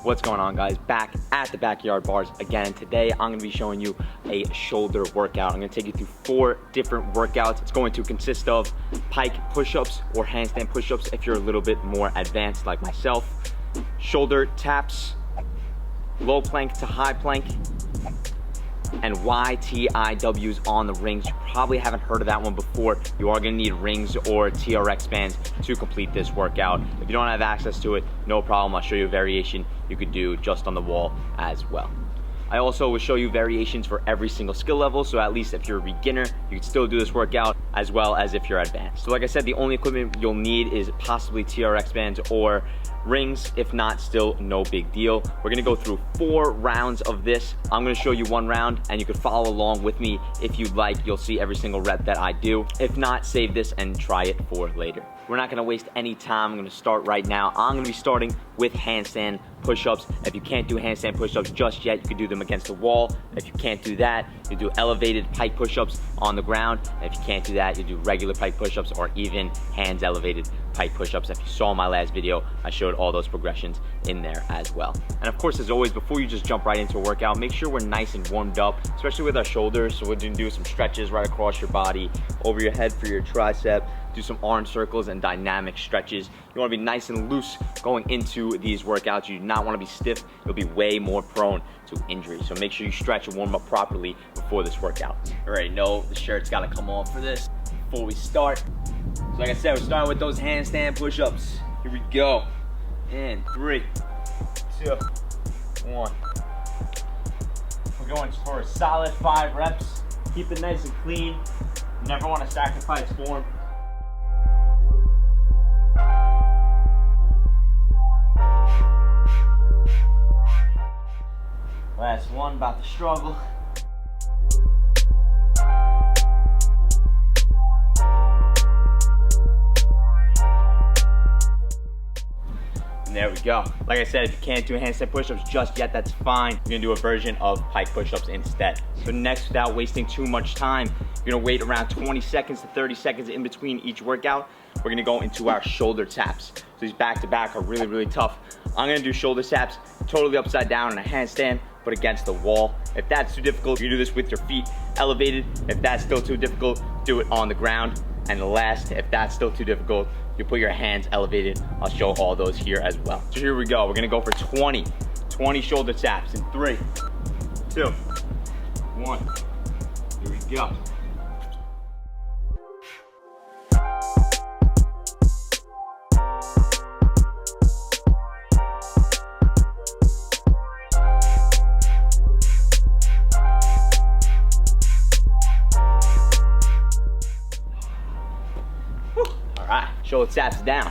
What's going on, guys? Back at the Backyard Bars again. Today I'm going to be showing you a shoulder workout. I'm going to take you through 4 different workouts. It's going to consist of pike push-ups or handstand push-ups if you're a little bit more advanced like myself, shoulder taps, low plank to high plank, and YTIWs on the rings. You probably haven't heard of that one before. You are going to need rings or TRX bands to complete this workout. If you don't have access to it, no problem. I'll show you a variation you could do just on the wall as well. I also will show you variations for every single skill level, so at least if you're a beginner, you can still do this workout, as well as if you're advanced. So like I said, the only equipment you'll need is possibly TRX bands or rings. If not, still no big deal. We're gonna go through 4 rounds of this. I'm gonna show you 1 round, and you can follow along with me if you'd like. You'll see every single rep that I do. If not, save this and try it for later. We're not gonna waste any time. I'm gonna start right now. I'm gonna be starting with handstand push-ups. If you can't do handstand push-ups just yet, you can do them against the wall. If you can't do that, you do elevated pike push-ups on the ground. And if you can't do that, you do regular pike push-ups or even hands elevated pike push-ups. If you saw my last video, I showed all those progressions in there as well. And of course, as always, before you just jump right into a workout, make sure we're nice and warmed up, especially with our shoulders. So we're gonna do some stretches right across your body, over your head for your tricep, do some arm circles and dynamic stretches. You wanna be nice and loose going into these workouts. You do not wanna be stiff. You'll be way more prone to injury. So make sure you stretch and warm up properly before this workout. You already know the shirt's gotta come off for this before we start. So like I said, we're starting with those handstand push-ups. Here we go. In 3, 2, 1. We're going for a solid 5 reps. Keep it nice and clean. You never want to sacrifice form. Last one, about to struggle. And there we go. Like I said, if you can't do handstand push-ups just yet, that's fine. You're gonna do a version of pike push-ups instead. So next, without wasting too much time, you're gonna wait around 20 seconds to 30 seconds in between each workout. We're gonna go into our shoulder taps. So these back-to-back are really, really tough. I'm gonna do shoulder taps totally upside down in a handstand, but against the wall. If that's too difficult, you do this with your feet elevated. If that's still too difficult, do it on the ground. And last, if that's still too difficult, you put your hands elevated. I'll show all those here as well. So here we go. We're gonna go for 20 shoulder taps in 3, 2, 1. Here we go. Shoulder taps down.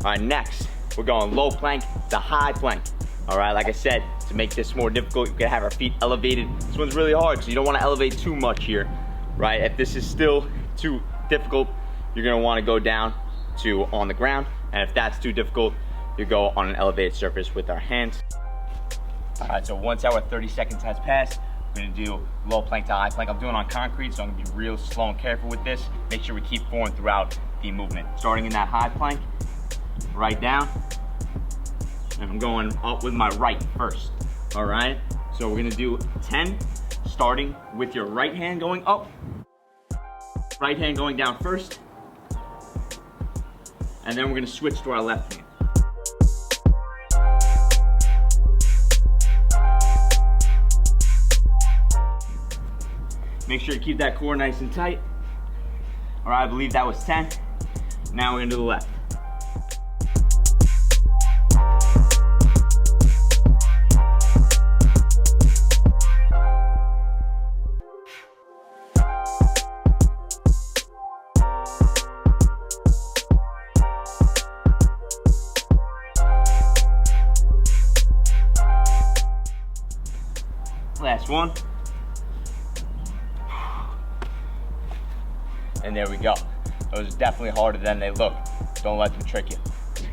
All right, next, we're going low plank to high plank. All right, like I said, to make this more difficult, you can have our feet elevated. This one's really hard, so you don't wanna elevate too much here, right? If this is still too difficult, you're gonna wanna go down to on the ground. And if that's too difficult, you go on an elevated surface with our hands. All right, so once our 30 seconds has passed, we're gonna do low plank to high plank. I'm doing on concrete, so I'm gonna be real slow and careful with this. Make sure we keep going throughout the movement. Starting in that high plank, right down, and I'm going up with my right first. All right, so we're gonna do 10, starting with your right hand going up, right hand going down first, and then we're gonna switch to our left hand. Make sure you keep that core nice and tight. All right, I believe that was 10. Now we're into the left. Last one. And there we go. Those are definitely harder than they look. Don't let them trick you.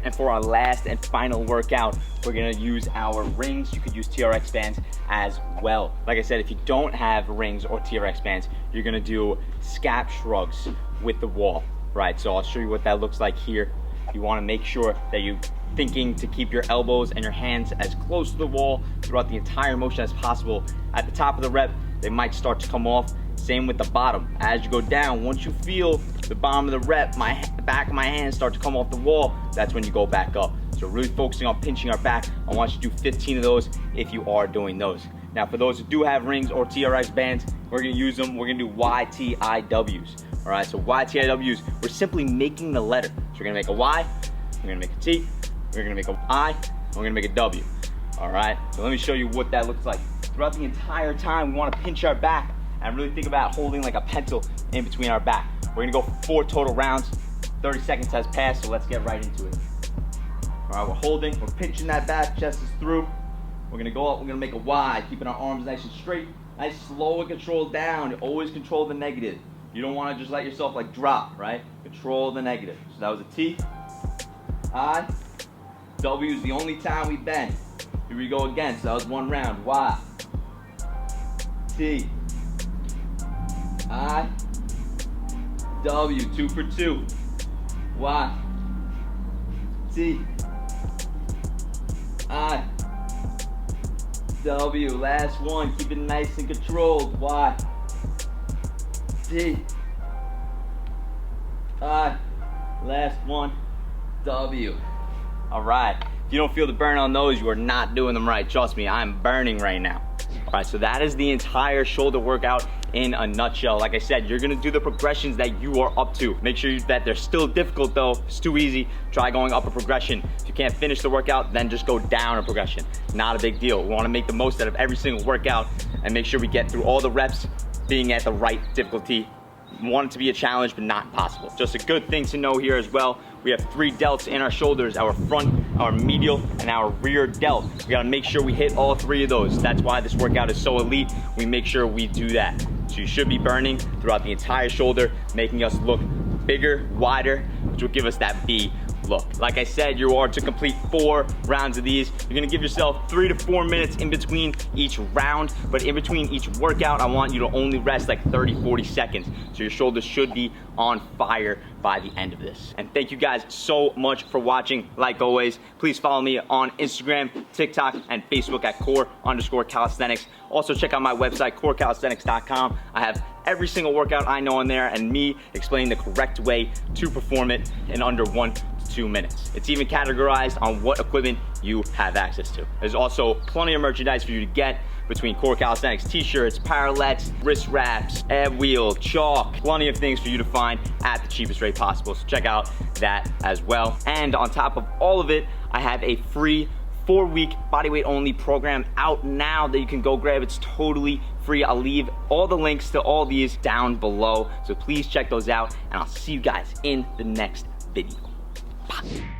And for our last and final workout, we're gonna use our rings. You could use TRX bands as well. Like I said, if you don't have rings or TRX bands, you're gonna do scap shrugs with the wall, right? So I'll show you what that looks like here. You wanna make sure that you thinking to keep your elbows and your hands as close to the wall throughout the entire motion as possible. At the top of the rep, they might start to come off. Same with the bottom. As you go down, once you feel the bottom of the rep, the back of my hands start to come off the wall, that's when you go back up. So really focusing on pinching our back. I want you to do 15 of those if you are doing those. Now for those who do have rings or TRX bands, we're gonna use them. We're gonna do YTIWs. All right, so YTIWs, we're simply making the letter. So we're gonna make a Y, we're gonna make a T, we're gonna make a I, and we're gonna make a W. All right, so let me show you what that looks like. Throughout the entire time, we wanna pinch our back and really think about holding like a pencil in between our back. We're gonna go 4 total rounds. 30 seconds has passed, so let's get right into it. All right, we're holding, we're pinching that back, chest is through. We're gonna go up, we're gonna make a Y, keeping our arms nice and straight, nice, slow and controlled down. You always control the negative. You don't wanna just let yourself like drop, right? Control the negative. So that was a T, I, W is the only time we bend. Here we go again, so that was 1 round. Y, T, I, W, 2 for 2. Y, T, I, W, last one, keep it nice and controlled. Y, T, I, last one, W. All right, if you don't feel the burn on those, you are not doing them right. Trust me, I'm burning right now. All right, so that is the entire shoulder workout in a nutshell. Like I said, you're gonna do the progressions that you are up to. Make sure that they're still difficult though. It's too easy. Try going up a progression. If you can't finish the workout, then just go down a progression. Not a big deal. We wanna make the most out of every single workout and make sure we get through all the reps being at the right difficulty. We want it to be a challenge, but not impossible. Just a good thing to know here as well. We have 3 delts in our shoulders, our front, our medial, and our rear delt. We gotta make sure we hit all 3 of those. That's why this workout is so elite. We make sure we do that. So you should be burning throughout the entire shoulder, making us look bigger, wider, which will give us that V look. Like I said, you are to complete 4 rounds of these. You're gonna give yourself 3 to 4 minutes in between each round, but in between each workout, I want you to only rest like 30, 40 seconds. So your shoulders should be on fire by the end of this. And thank you guys so much for watching. Like always, please follow me on Instagram, TikTok, and Facebook at core_calisthenics. Also check out my website, corecalisthenics.com. I have every single workout I know on there and me explaining the correct way to perform it in under 1 to 2 minutes. It's even categorized on what equipment you have access to. There's also plenty of merchandise for you to get between Core Calisthenics t-shirts, parallettes, wrist wraps, ab wheel, chalk, plenty of things for you to find at the cheapest rate possible. So check out that as well. And on top of all of it, I have a free 4-week bodyweight only program out now that you can go grab. It's totally free. I'll leave all the links to all these down below. So please check those out and I'll see you guys in the next video. Bye.